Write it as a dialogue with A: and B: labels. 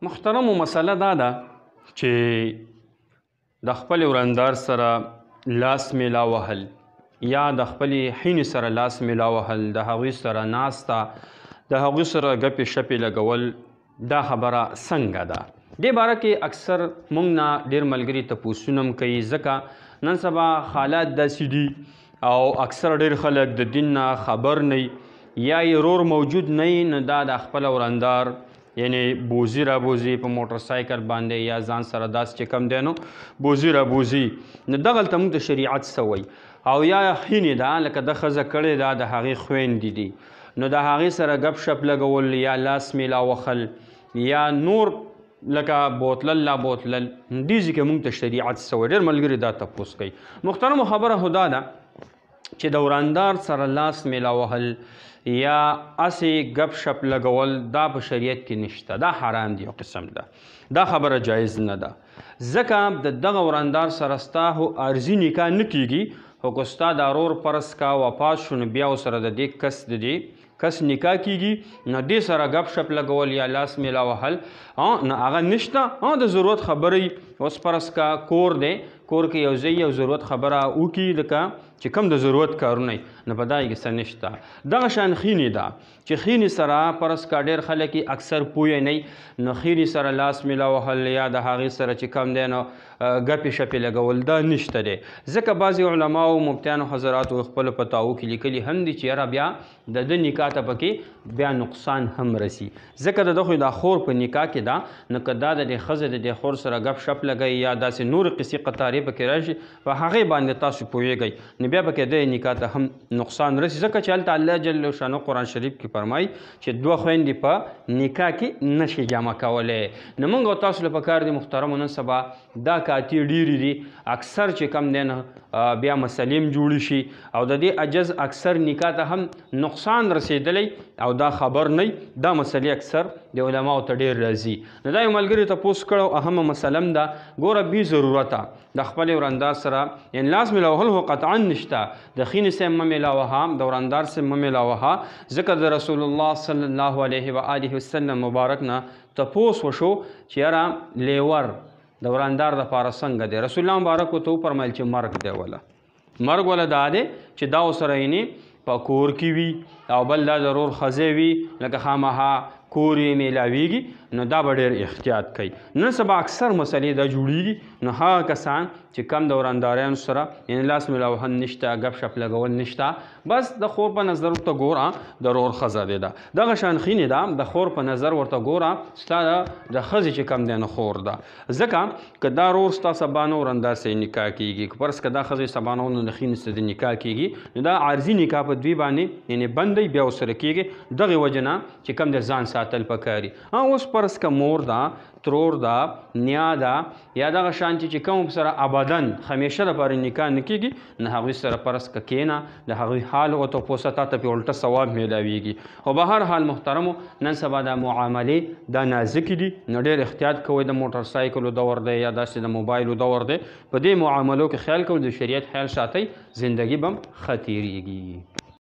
A: محترمو مسله دا ده چې د خپل ورندار سره لاس میلا وهل یا د خپلې خینې سره لاس میلا وهل، د هغوی سره ناسته، د هغوی سره ګپې شپې لګول، دا خبره څنګه ده؟ دې باره کې اکثر موږ نه ډېر ملګري تپوسونه هم کوي، ځکه نن سبا حالات داسې دي او اکثر ډېر خلک د دین نه خبر نه یا یې رور موجود نه وي، نو دا د خپل ورندار یعنی بوزي را بوزي په موټر سایکل باندې یا ځان سره داسې چې کم دی نو بوزي را بوزي، نو دغلته موږ د شریعت څه وایي. او یا خینې ده لکه د ښځه کړې ده د هغې خویندې دي، نو د هغې سره ګپ شپ لګول یا لاس میلا وخل یا نور لکه بوتلل لا بوتلل، دې ځای کې موږ ته شریعت څه وایي. ډېر ملګري دا تپوس کوي. محترمو خبره خو دا ده چې د ورندار سره لاس میلا وهل یا اسې ګپ شپ لګول دا په شریعت کې نشته، دا حرام دی. یو قسم ده، دا خبره جایز نه ده، ځکه د دغه ورندار سره ستا خو عارضي نکاح نه کیږي، خو که ستا د ورور فرض کا وفات شو نو بیا ورسره د دې کس نکاح کیږي، نو دې سره ګپ شپ لګول یا لاس میلا وهل نه هغه نشته. د ضرورت خبرې اوس فرض کا کور دی، کور کې یو ځای یو ضرورت خبره وکړي لکه چې کوم د ضرورت کارونه نه په دا کې څه نشته. دغه شان خینې ده چې خینې سره فرض کا ډېر خلک اکثر پوه نه، نو خینې سره لاس میلا وهل یا د هغې سره چې کم دی نو ګپې شپې لګول دا نشته دی، ځکه بعضې علماو مفتیانو حضراتو خپلو فتاوو کې لیکلي هم دي چې یاره بیا د ده نکاح ته پکې بیا نقصان هم رسي، ځکه د ده خو دا خور په نکاح کې ده، نو که دا د دې ښځې د دې خور سره ګپ شپ لګوي یا داسې نورې قصې قطارې پکې راشي، په هغې باندې تاسو پوهېږئ، نو بیا پکې د نکاح ته هم نقصان رسي، ځکه چې هلته الله جل شانو قرآن شریف کې فرمایي چې دوه خویندې په نکاح کې نشي جمع کولی. نو موږ او تاسو له پکار دي محترمو نن سبا دا کاتې ډېرې دي، اکثر چې کم دی نه بیا مسلې هم جوړې شي او د دې عجز اکثر نکاح ته هم نقصان رسېدلی او دا خبر نه، دا مسلې اکثر د علماو ته ډېر راځي. نو دا یو ملګري تپوس کړی اهمه مسله هم ده، ګوره بې ضرورته د خپلې ورندار سره یعنې لاس میلاوهل خو قطعا نشته، د خینې صاحب مه میلاوهه، د ورندار صاحب مه میلاوهه، ځکه د رسول الله صلی الله علیه و آله وسلم مبارک نه تپوس وشو چې یاره لیور د ورندار دپاره څنګه دی؟ رسول الله مبارک ورته وفرمیل چې مرګ دی وله، مرګ وله دا دی چې دا ورسره یعنې په کور کې وي او بل دا ضرور ښځې وي لکه خامخا کور یې میلاویږي، نو دا به ډېر احتیاط کوي. نن سبا اکثر مسلې دا جوړیږي، نو هغه کسان چې کم د ورنداریانو سره یعنې لاس میلاوهل نشته، ګپ شپ لګول نشته، بس د خور په نظر ورته ګوره د رور ښځه دی. ده دغه شان خینې ده د خور په نظر ورته ګوره ستا د ښځې چې کم دی نو خور ده، ځکه که دا رور ستا سبا نه ورندار سره نکاح کېږي، که فرض که دا ښځې سبا نه د خینې سره د نکاح کېږي، نو دا عارضي نکاح په دوی باندې یعنې بند دی، بیا ورسره کېږي. دغې وجې نه چې کم دی ځان ساتل پکاري. اوس فرض که مور ده، ترور ده، نیا ده یا دغه شان چې کوم سره ابدن همیشه دپاره نکاح نه کېږي، نو هغوی سره فرض که کښېنه، د هغوی حال وتپوسه، تا ته پې الټه ثواب میلاویږي. خو به هر حال محترمو نن سبا دا معاملې دا نازکې دي، نو ډېر احتیاط کوئ. د موټر سایکلو دور دی یا داسې د موبایلو دور دی، په دې معاملو کې خیال کوئ، د شریعت خیال ساتئ، زندګي به هم ښه تېرېږي.